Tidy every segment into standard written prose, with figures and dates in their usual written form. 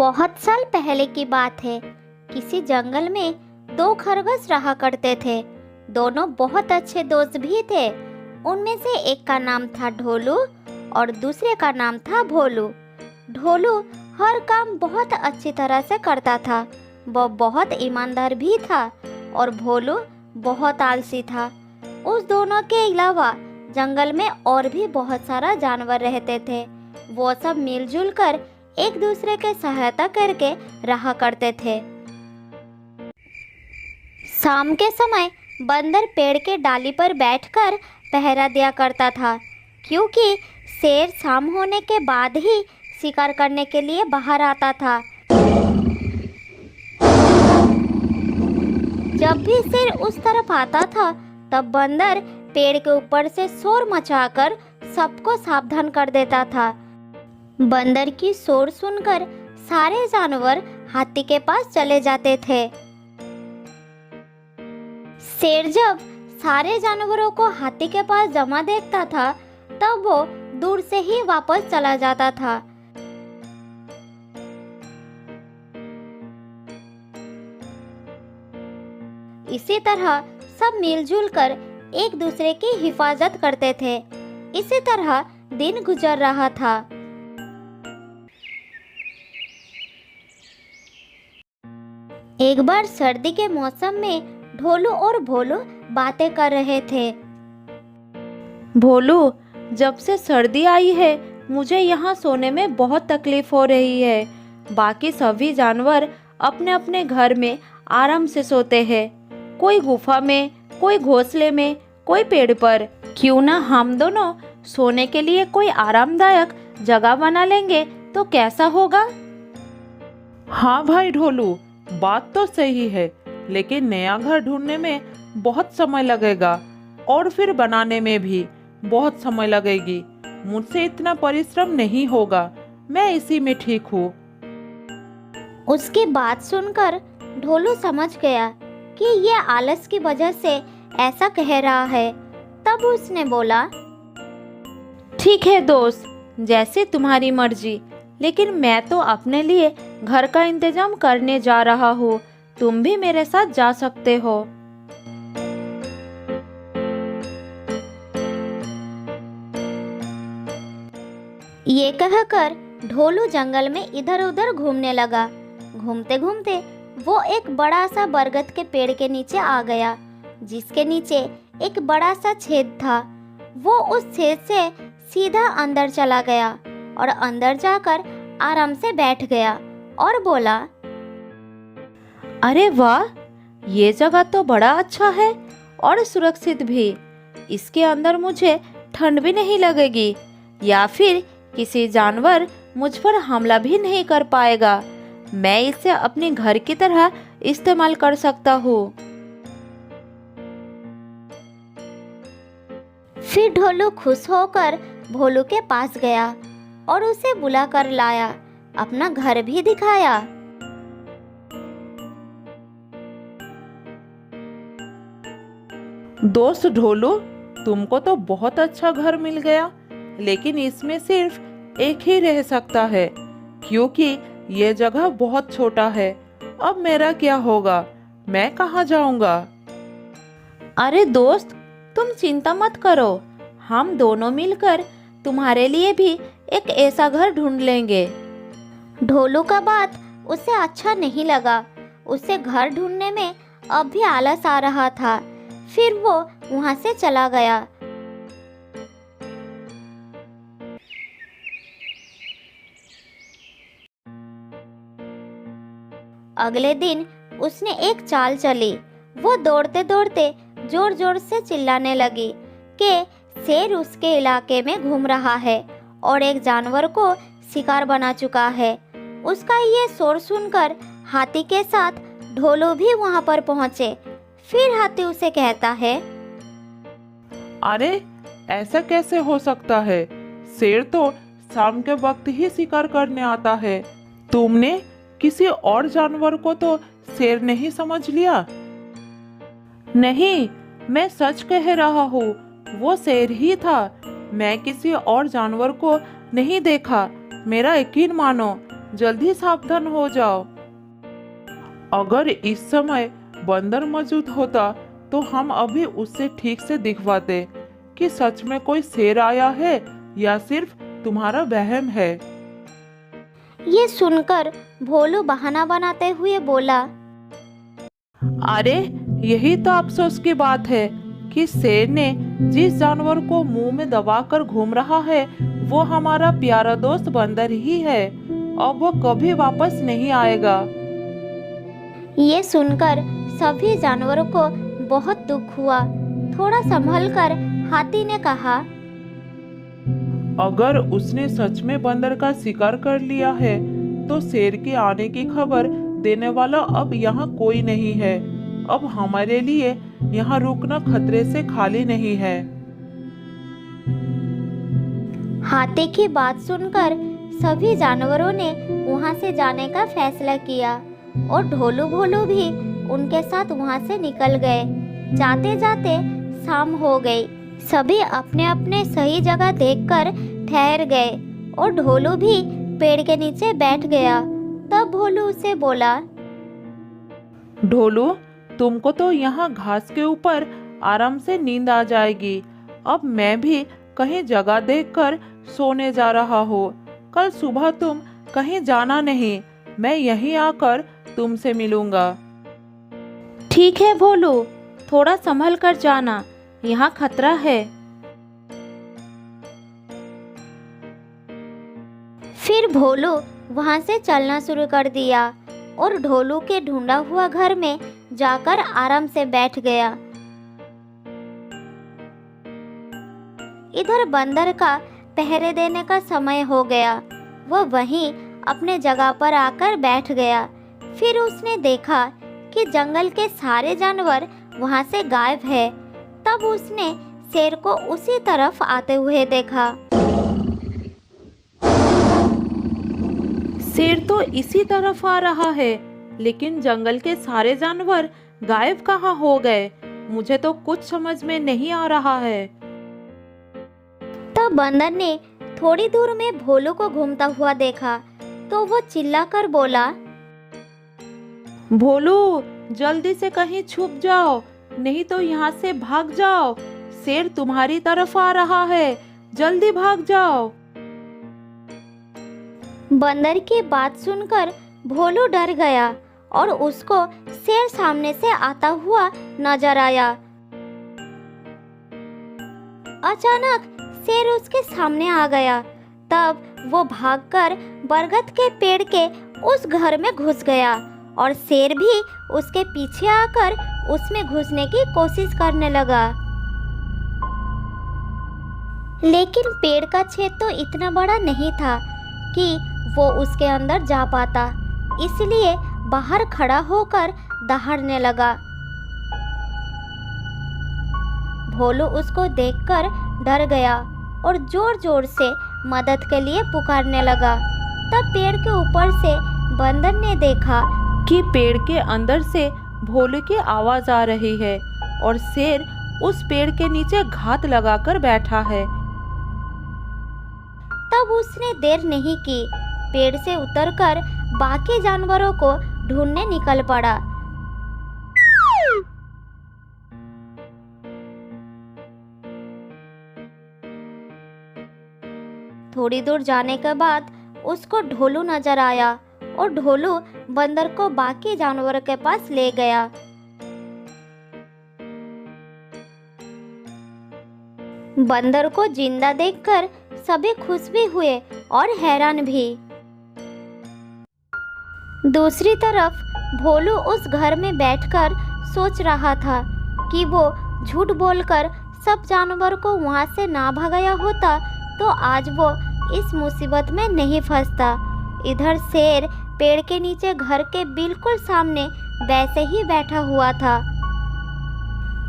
बहुत साल पहले की बात है। किसी जंगल में दो खरगोश रहा करते थे। दोनों बहुत अच्छे दोस्त भी थे। उनमें से एक का नाम था ढोलू और दूसरे का नाम था भोलू। ढोलू हर काम बहुत अच्छी तरह से करता था। वह बहुत ईमानदार भी था और भोलू बहुत आलसी था। उस दोनों के अलावा जंगल में और भी बहुत सारा जानवर रहते थे। वो सब मिलजुल कर एक दूसरे के सहायता करके रहा करते थे। शाम के समय बंदर पेड़ के डाली पर बैठकर पहरा दिया करता था, क्योंकि शेर शाम होने के बाद ही शिकार करने के लिए बाहर आता था। जब भी शेर उस तरफ आता था, तब बंदर पेड़ के ऊपर से शोर मचाकर सबको सावधान कर देता था। बंदर की शोर सुनकर सारे जानवर हाथी के पास चले जाते थे। शेर जब सारे जानवरों को हाथी के पास जमा देखता था, तब वो दूर से ही वापस चला जाता था। इसी तरह सब मिलजुल कर एक दूसरे की हिफाजत करते थे। इसी तरह दिन गुजर रहा था। एक बार सर्दी के मौसम में ढोलू और भोलू बातें कर रहे थे। भोलू, जब से सर्दी आई है मुझे यहाँ सोने में बहुत तकलीफ हो रही है। बाकी सभी जानवर अपने अपने घर में आराम से सोते हैं, कोई गुफा में, कोई घोंसले में, कोई पेड़ पर। क्यों ना हम दोनों सोने के लिए कोई आरामदायक जगह बना लेंगे तो कैसा होगा? हाँ भाई ढोलू, बात तो सही है, लेकिन नया घर ढूंढने में बहुत समय लगेगा और फिर बनाने में भी बहुत समय लगेगी। मुझसे इतना परिश्रम नहीं होगा, मैं इसी में ठीक हूँ। उसकी बात सुनकर ढोलू समझ गया कि ये आलस की वजह से ऐसा कह रहा है। तब उसने बोला, ठीक है दोस्त, जैसे तुम्हारी मर्जी, लेकिन मैं तो अपने लिए घर का इंतजाम करने जा रहा हूँ। तुम भी मेरे साथ जा सकते हो। ये कहकर ढोलू जंगल में इधर उधर घूमने लगा। घूमते घूमते वो एक बड़ा सा बरगद के पेड़ के नीचे आ गया, जिसके नीचे एक बड़ा सा छेद था। वो उस छेद से सीधा अंदर चला गया और अंदर जाकर आराम से बैठ गया और बोला, अरे वाह, ये जगह तो बड़ा अच्छा है और सुरक्षित भी। इसके अंदर मुझे ठंड भी नहीं लगेगी या फिर किसी जानवर मुझ पर हमला भी नहीं कर पाएगा। मैं इसे अपने घर की तरह इस्तेमाल कर सकता हूँ। फिर ढोलू खुश होकर भोलू के पास गया और उसे बुला कर लाया, अपना घर भी दिखाया। दोस्त ढोलू, तुमको तो बहुत अच्छा घर मिल गया, लेकिन इसमें सिर्फ एक ही रह सकता है, क्योंकि ये जगह बहुत छोटा है। अब मेरा क्या होगा? मैं कहाँ जाऊंगा? अरे दोस्त, तुम चिंता मत करो, हम दोनों मिलकर तुम्हारे लिए भी एक ऐसा घर ढूंढ लेंगे। ढोलू का बात उसे अच्छा नहीं लगा। उसे घर ढूंढने में अब भी आलस आ रहा था। फिर वो वहां से चला गया। अगले दिन उसने एक चाल चली। वो दौड़ते दौड़ते जोर जोर से चिल्लाने लगी कि शेर उसके इलाके में घूम रहा है और एक जानवर को शिकार बना चुका है। उसका ये शोर सुनकर हाथी के साथ ढोलू भी वहां पर पहुंचे। फिर हाथी उसे कहता है, अरे ऐसा कैसे हो सकता है? शेर तो शाम के वक्त ही शिकार करने आता है। तुमने किसी और जानवर को तो शेर नहीं समझ लिया? नहीं, मैं सच कह रहा हूँ, वो शेर ही था। मैं किसी और जानवर को नहीं देखा। मेरा यकीन मानो, जल्दी सावधान हो जाओ। अगर इस समय बंदर मौजूद होता तो हम अभी उससे ठीक से दिखवाते कि सच में कोई शेर आया है या सिर्फ तुम्हारा वहम है। ये सुनकर भोलू बहाना बनाते हुए बोला, अरे यही तो अफसोस की बात है कि शेर ने जिस जानवर को मुंह में दबाकर घूम रहा है वो हमारा प्यारा दोस्त बंदर ही है। अब वो कभी वापस नहीं आएगा। ये सुनकर सभी जानवरों को बहुत दुख हुआ। थोड़ा संभलकर हाथी ने कहा, अगर उसने सच में बंदर का शिकार कर लिया है तो शेर के आने की खबर देने वाला अब यहाँ कोई नहीं है। अब हमारे लिए यहाँ रुकना खतरे से खाली नहीं है। हाथी की बात सुनकर सभी जानवरों ने वहां से जाने का फैसला किया और ढोलू भोलू भी उनके साथ वहां से निकल गए। जाते जाते शाम हो गई। सभी अपने अपने सही जगह देखकर ठहर गए और ढोलू भी पेड़ के नीचे बैठ गया। तब भोलू उसे बोला, ढोलू, तुमको तो यहाँ घास के ऊपर आराम से नींद आ जाएगी। अब मैं भी कहीं जगह देखकर सोने जा रहा हूँ। कल सुबह तुम कहीं जाना नहीं, मैं यहीं आकर तुमसे मिलूंगा। ठीक है भोलू, थोड़ा संभल कर जाना, यहाँ खतरा है। फिर भोलू वहां से चलना शुरू कर दिया और ढोलू के ढूंढा हुआ घर में जाकर आराम से बैठ गया। इधर बंदर का पहरे देने का समय हो गया। वह वहीं अपने जगह पर आकर बैठ गया। फिर उसने देखा कि जंगल के सारे जानवर वहां से गायब है। तब उसने शेर को उसी तरफ आते हुए देखा। शेर तो इसी तरफ आ रहा है, लेकिन जंगल के सारे जानवर गायब कहाँ हो गए? मुझे तो कुछ समझ में नहीं आ रहा है। तब बंदर ने थोड़ी दूर में भोलू को घूमता हुआ देखा तो वो चिल्लाकर बोला, भोलू, जल्दी से कहीं छुप जाओ, नहीं तो यहाँ से भाग जाओ। शेर तुम्हारी तरफ आ रहा है, जल्दी भाग जाओ। बंदर की बात सुनकर भोलू डर गया और उसको शेर सामने से आता हुआ नजर आया। अचानक शेर उसके सामने आ गया। तब वो भागकर बरगद के पेड़ के उस घर में घुस गया और शेर भी उसके पीछे आकर उसमें घुसने की कोशिश करने लगा। लेकिन पेड़ का छेद तो इतना बड़ा नहीं था कि वो उसके अंदर जा पाता, इसलिए बाहर खड़ा होकर दहाड़ने लगा। भोलू उसको देखकर डर गया और जोर जोर से मदद के लिए पुकारने लगा। तब पेड़ के ऊपर से बंदर ने देखा कि पेड़ के अंदर से भोलू की आवाज आ रही है और शेर उस पेड़ के नीचे घात लगाकर बैठा है। तब उसने देर नहीं की, पेड़ से उतरकर बाकी जानवरों को ढूंढने निकल पड़ा। थोड़ी दूर जाने के बाद उसको ढोलू नजर आया और ढोलू बंदर को बाकी जानवरों के पास ले गया। बंदर को जिंदा देखकर सभी खुश भी हुए और हैरान भी। दूसरी तरफ भोलू उस घर में बैठकर सोच रहा था कि वो झूठ बोलकर सब जानवर को वहां से ना भगाया होता तो आज वो इस मुसीबत में नहीं फंसता। इधर शेर पेड़ के नीचे घर के बिल्कुल सामने वैसे ही बैठा हुआ था।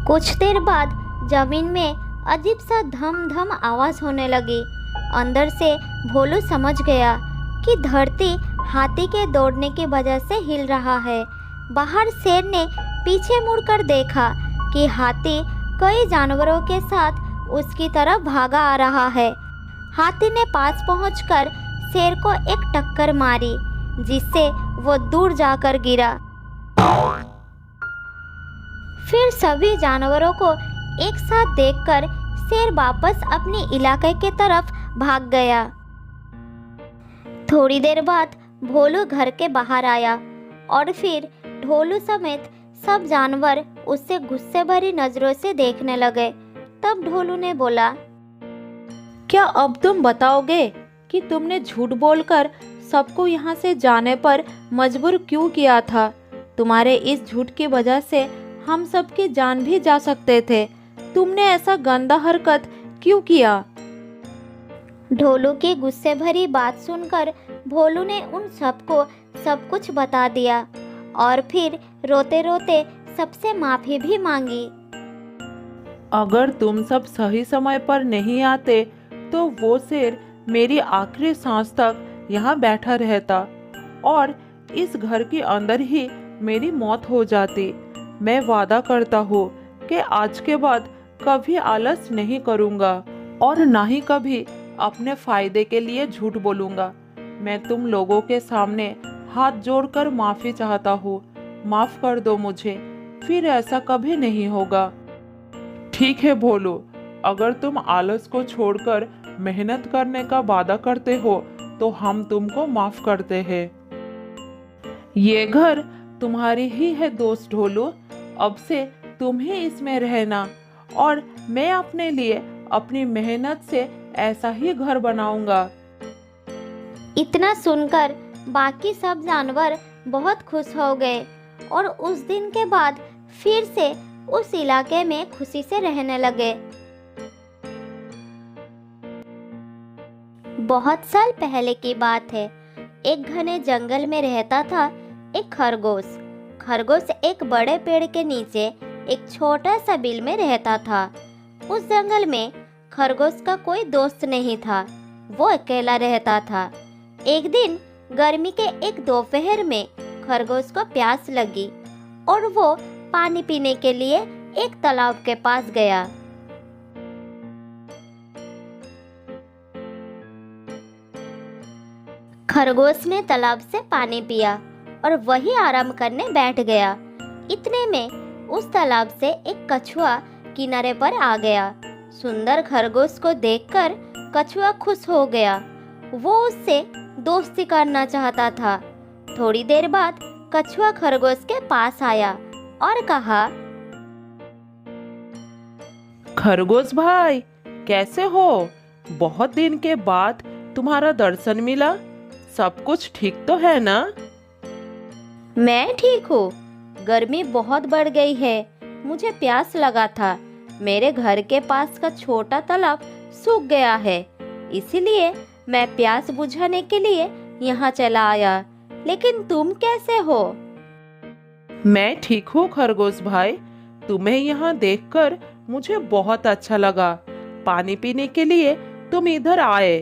कुछ देर बाद जमीन में अजीब सा धम धम आवाज होने लगी। अंदर से भोलू समझ गया कि धरती हाथी के दौड़ने की वजह से हिल रहा है। बाहर शेर ने पीछे मुड़कर देखा कि हाथी कई जानवरों के साथ उसकी तरफ भागा आ रहा है। हाथी ने पास पहुंचकर शेर को एक टक्कर मारी। जिससे वो दूर जाकर गिरा। फिर सभी जानवरों को एक साथ देखकर शेर वापस अपने इलाके की तरफ भाग गया। थोड़ी देर बाद भोलू घर के बाहर आया और फिर ढोलू समेत सब जानवर उससे गुस्से भरी नजरों से देखने लगे। तब ढोलू ने बोला, क्या अब तुम बताओगे कि तुमने झूठ बोलकर सबको यहाँ से जाने पर मजबूर क्यों किया था? तुम्हारे इस झूठ की वजह से हम सबकी जान भी जा सकते थे। तुमने ऐसा गंदा हरकत क्यों किया? ढोलू की गुस्से भरी बात सुनकर भोलू ने उन सबको सब कुछ बता दिया और फिर रोते रोते सबसे माफी भी मांगी। अगर तुम सब सही समय पर नहीं आते तो वो शेर मेरी आखिरी सांस तक यहाँ बैठा रहता और इस घर के अंदर ही मेरी मौत हो जाती। मैं वादा करता हूँ कि आज के बाद कभी आलस नहीं करूँगा और ना ही कभी अपने फायदे के लिए झूठ बोलूँगा। मैं तुम लोगों के सामने हाथ जोड़कर माफ़ी चाहता हूँ। माफ़ कर दो मुझे, फिर ऐसा कभी नहीं होगा। ठीक है भोलू, अगर तुम आलस को छोड़कर मेहनत करने का वादा करते हो तो हम तुमको माफ़ करते हैं। ये घर तुम्हारी ही है दोस्त ढोलू, अब से तुम ही इसमें रहना और मैं अपने लिए अपनी मेहनत से ऐसा ही घर बनाऊंगा। इतना सुनकर बाकी सब जानवर बहुत खुश हो गए और उस दिन के बाद फिर से उस इलाके में खुशी से रहने लगे। बहुत साल पहले की बात है। एक घने जंगल में रहता था एक खरगोश। खरगोश एक बड़े पेड़ के नीचे एक छोटा सा बिल में रहता था। उस जंगल में खरगोश का कोई दोस्त नहीं था, वो अकेला रहता था। एक दिन गर्मी के एक दोपहर में खरगोश को प्यास लगी और वो पानी पीने के लिए एक तालाब के पास गया। खरगोश ने तालाब से पानी पिया और वही आराम करने बैठ गया। इतने में उस तालाब से एक कछुआ किनारे पर आ गया। सुंदर खरगोश को देखकर कछुआ खुश हो गया। वो उससे दोस्ती करना चाहता था। थोड़ी देर बाद कछुआ खरगोश के पास आया और कहा, खरगोश भाई, कैसे हो? बहुत दिन के बाद तुम्हारा दर्शन मिला। सब कुछ ठीक तो है ना? मैं ठीक हूँ। गर्मी बहुत बढ़ गई है, मुझे प्यास लगा था। मेरे घर के पास का छोटा तालाब सूख गया है, इसीलिए मैं प्यास बुझाने के लिए यहाँ चला आया। लेकिन तुम कैसे हो? मैं ठीक हूँ खरगोश भाई, तुम्हें यहाँ देखकर मुझे बहुत अच्छा लगा। पानी पीने के लिए तुम इधर आए,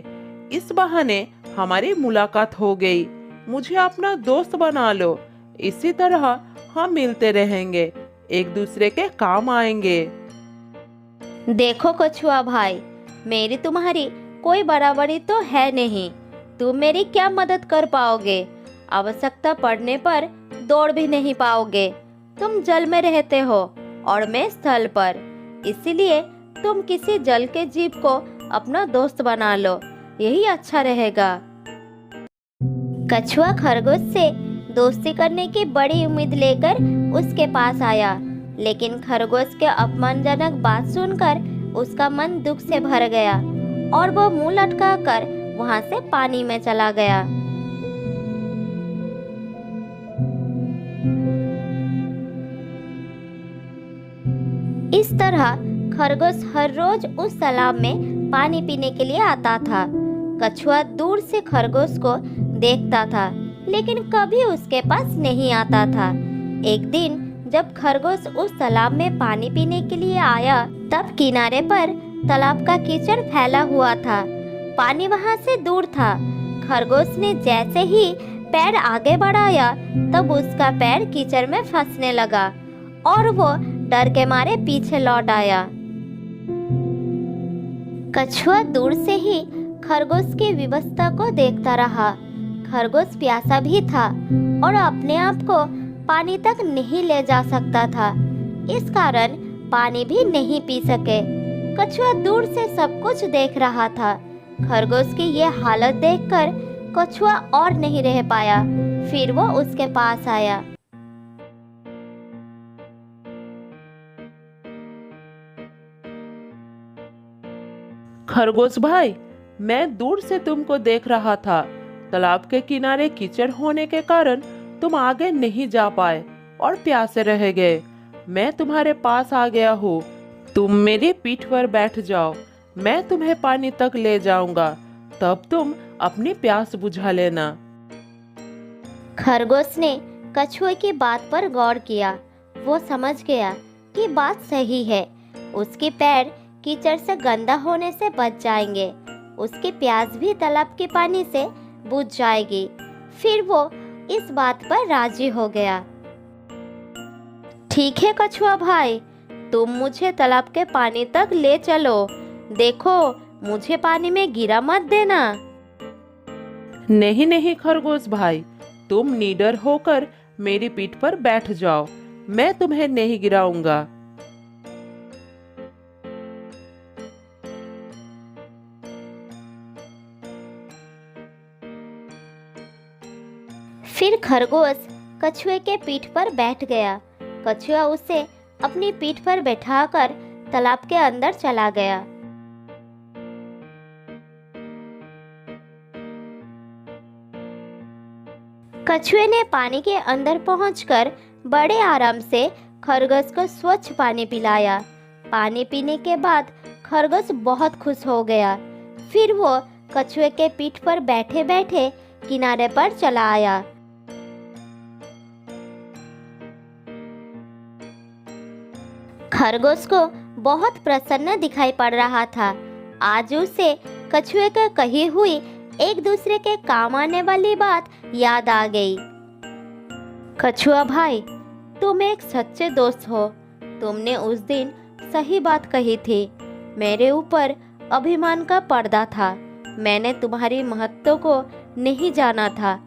इस बहाने हमारी मुलाकात हो गई। मुझे अपना दोस्त बना लो, इसी तरह हम मिलते रहेंगे, एक दूसरे के काम आएंगे। देखो कछुआ भाई, मेरी तुम्हारी कोई बराबरी तो है नहीं। तुम मेरी क्या मदद कर पाओगे? आवश्यकता पड़ने पर दौड़ भी नहीं पाओगे। तुम जल में रहते हो और मैं स्थल पर, इसीलिए तुम किसी जल के जीव को अपना दोस्त बना लो, यही अच्छा रहेगा। कछुआ खरगोश से दोस्ती करने की बड़ी उम्मीद लेकर उसके पास आया, लेकिन खरगोश के अपमानजनक बात सुनकर उसका मन दुख से भर गया और वो मुंह लटकाकर वहां से पानी में चला गया। इस तरह खरगोश हर रोज उस तालाब में पानी पीने के लिए आता था। कछुआ दूर से खरगोश को देखता था, लेकिन कभी उसके पास नहीं आता था। एक दिन जब खरगोश उस तालाब में पानी पीने के लिए आया, तब किनारे पर तालाब का कीचड़ फैला हुआ था। पानी वहां से दूर था। खरगोश ने जैसे ही पैर आगे बढ़ाया, तब उसका पैर कीचड़ में फंसने लगा और वो डर के मारे पीछे लौट आया। कछुआ दूर से ही खरगोश की विवशता को देखता रहा। खरगोश प्यासा भी था और अपने आप को पानी तक नहीं ले जा सकता था। इस कारण पानी भी नहीं पी सके। कछुआ दूर से सब कुछ देख रहा था। खरगोश की ये हालत देखकर कछुआ और नहीं रह पाया। फिर वो उसके पास आया। खरगोश भाई, मैं दूर से तुमको देख रहा था। तालाब के किनारे कीचड़ होने के कारण तुम आगे नहीं जा पाए और प्यासे रह गए। मैं तुम्हारे पास आ गया हूँ। तुम मेरी पीठ पर बैठ जाओ, मैं तुम्हें पानी तक ले जाऊंगा, तब तुम अपनी प्यास बुझा लेना। खरगोश ने कछुए की बात पर गौर किया। वो समझ गया कि बात सही है। उसके पैर कीचड़ से गंदा होने से बच जाएंगे। उसकी प्यास भी तालाब के पानी से बुझ जाएगी। फिर वो इस बात पर राजी हो गया। ठीक है कछुआ भाई, तुम मुझे तालाब के पानी तक ले चलो। देखो, मुझे पानी में गिरा मत देना। नहीं नहीं खरगोश भाई, तुम निडर होकर मेरी पीठ पर बैठ जाओ, मैं तुम्हें नहीं गिराऊंगा। फिर खरगोश कछुए के पीठ पर बैठ गया। कछुआ उसे अपनी पीठ पर बैठाकर तालाब के अंदर चला गया। कछुए ने पानी के अंदर पहुंचकर बड़े आराम से खरगोश को स्वच्छ पानी पिलाया। पानी पीने के बाद खरगोश बहुत खुश हो गया। फिर वो कछुए के पीठ पर बैठे बैठे किनारे पर चला आया। खरगोश को बहुत प्रसन्न दिखाई पड़ रहा था। आज उसे कछुए के कही हुई एक दूसरे के काम आने वाली बात याद आ गई। कछुआ भाई, तुम एक सच्चे दोस्त हो। तुमने उस दिन सही बात कही थी। मेरे ऊपर अभिमान का पर्दा था। मैंने तुम्हारी महत्व को नहीं जाना था।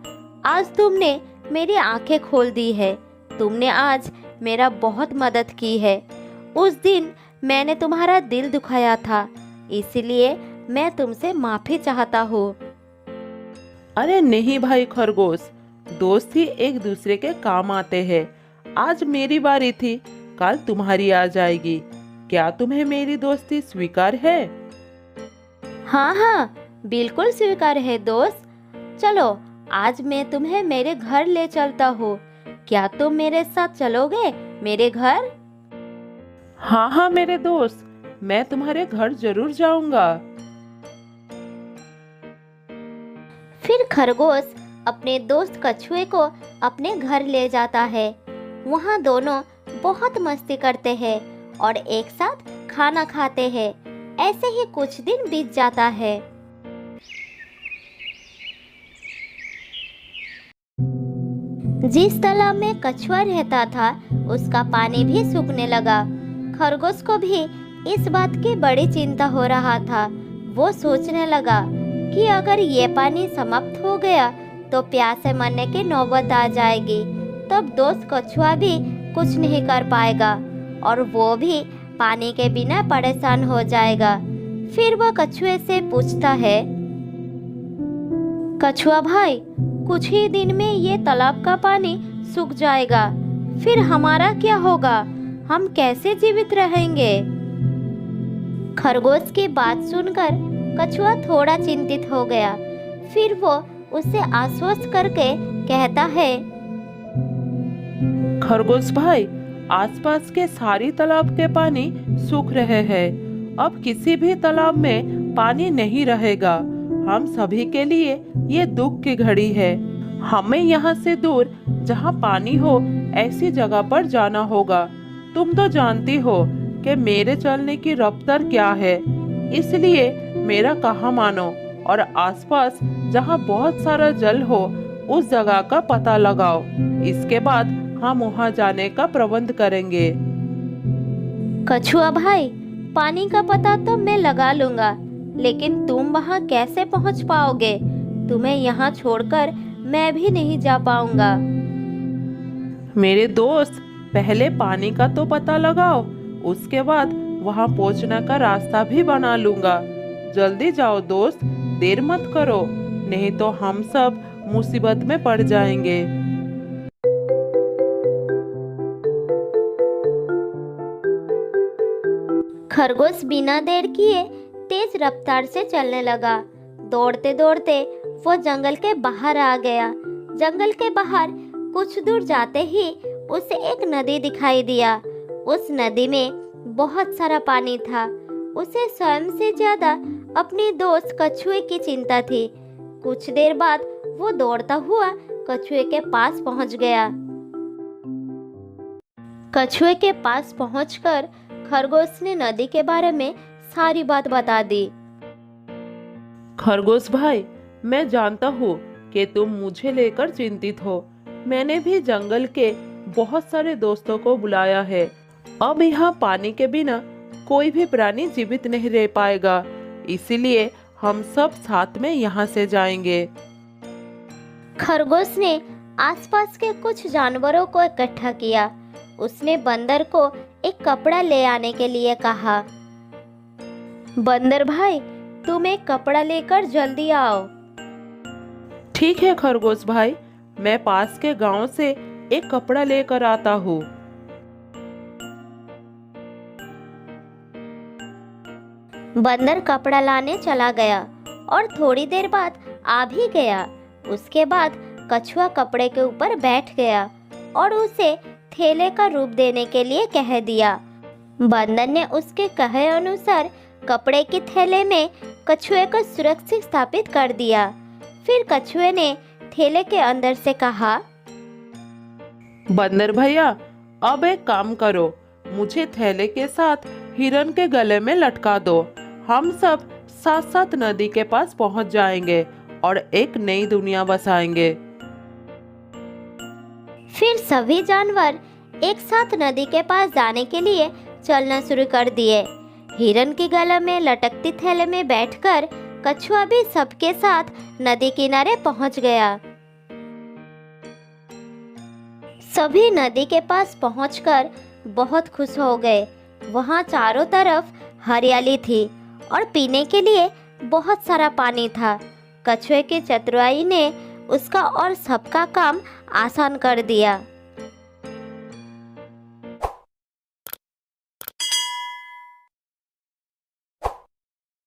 आज तुमने मेरी आंखें खोल दी है। तुमने आज मेरा बहुत मदद की है। उस दिन मैंने तुम्हारा दिल दुखाया था, इसलिए मैं तुमसे माफी चाहता हूँ। अरे नहीं भाई खरगोश, दोस्त ही एक दूसरे के काम आते हैं। आज मेरी बारी थी, कल तुम्हारी आ जाएगी। क्या तुम्हें मेरी दोस्ती स्वीकार है? हाँ हाँ, बिल्कुल स्वीकार है दोस्त। चलो, आज मैं तुम्हें मेरे घर ले चलता हूँ। क्या तुम मेरे साथ चलोगे मेरे घर? हाँ हाँ मेरे दोस्त, मैं तुम्हारे घर जरूर जाऊंगा। फिर खरगोश अपने दोस्त कछुए को अपने घर ले जाता है। वहाँ दोनों बहुत मस्ती करते हैं और एक साथ खाना खाते हैं। ऐसे ही कुछ दिन बीत जाता है। जिस तालाब में कछुआ रहता था, उसका पानी भी सूखने लगा। खरगोश को भी इस बात की बड़ी चिंता हो रहा था। वो सोचने लगा कि अगर ये पानी समाप्त हो गया तो प्यासे मरने की नौबत आ जाएगी। तब दोस्त कछुआ भी कुछ नहीं कर पाएगा और वो भी पानी के बिना परेशान हो जाएगा। फिर वह कछुए से पूछता है, कछुआ भाई, कुछ ही दिन में ये तालाब का पानी सूख जाएगा, फिर हमारा क्या होगा? हम कैसे जीवित रहेंगे? खरगोश की बात सुनकर कछुआ थोड़ा चिंतित हो गया। फिर वो उसे आश्वस्त करके कहता है, खरगोश भाई, आसपास के सारी तालाब के पानी सूख रहे हैं। अब किसी भी तालाब में पानी नहीं रहेगा। हम सभी के लिए ये दुख की घड़ी है। हमें यहाँ से दूर जहाँ पानी हो ऐसी जगह पर जाना होगा। तुम तो जानती हो कि मेरे चलने की रफ्तार क्या है, इसलिए मेरा कहा मानो और आसपास जहाँ बहुत सारा जल हो उस जगह का पता लगाओ। इसके बाद हम वहाँ जाने का प्रबंध करेंगे। कछुआ भाई, पानी का पता तो मैं लगा लूंगा, लेकिन तुम वहाँ कैसे पहुँच पाओगे? तुम्हें यहाँ छोड़कर मैं भी नहीं जा पाऊंगा। मेरे दोस्त, पहले पानी का तो पता लगाओ, उसके बाद वहां पहुंचने का रास्ता भी बना लूंगा। जल्दी जाओ दोस्त, देर मत करो, नहीं तो हम सब मुसीबत में पड़ जाएंगे। खरगोश बिना देर किए तेज रफ्तार से चलने लगा। दौड़ते दौड़ते वो जंगल के बाहर आ गया। जंगल के बाहर कुछ दूर जाते ही उसे एक नदी दिखाई दिया। उस नदी में बहुत सारा पानी था। उसे स्वयं से ज्यादा अपनी दोस्त कछुए की चिंता थी। कुछ देर बाद वो दौड़ता हुआ कछुए के पास पहुंच गया। कछुए के पास पहुंचकर खरगोश ने नदी के बारे में सारी बात बता दी। खरगोश भाई, मैं जानता हूँ कि तुम मुझे लेकर चिंतित हो। मैंने भी जंगल के बहुत सारे दोस्तों को बुलाया है। अब यहाँ पानी के बिना कोई भी प्राणी जीवित नहीं रह पाएगा, इसीलिए हम सब साथ में यहाँ से जाएंगे। खरगोश ने आसपास के कुछ जानवरों को इकट्ठा किया। उसने बंदर को एक कपड़ा ले आने के लिए कहा। बंदर भाई, तुम एक कपड़ा लेकर जल्दी आओ। ठीक है खरगोश भाई, मैं पास के गांव से एक कपड़ा लेकर आता हूँ। बंदर कपड़ा लाने चला गया और थोड़ी देर बाद आ भी गया। उसके बाद कछुआ कपड़े के ऊपर बैठ गया और उसे थैले का रूप देने के लिए कह दिया। बंदर ने उसके कहे अनुसार कपड़े के थैले में कछुए को सुरक्षित स्थापित कर दिया। फिर कछुए ने थैले के अंदर से कहा, बंदर भैया, अब एक काम करो, मुझे थैले के साथ हिरन के गले में लटका दो। हम सब साथ साथ नदी के पास पहुंच जाएंगे और एक नई दुनिया बसाएंगे। फिर सभी जानवर एक साथ नदी के पास जाने के लिए चलना शुरू कर दिए। हिरन की गले में लटकती थैले में बैठकर कछुआ भी सबके साथ नदी किनारे पहुंच गया। सभी नदी के पास पहुंचकर बहुत खुश हो गए। वहां चारों तरफ हरियाली थी और पीने के लिए बहुत सारा पानी था। कछुए की चतुराई ने उसका और सबका काम आसान कर दिया।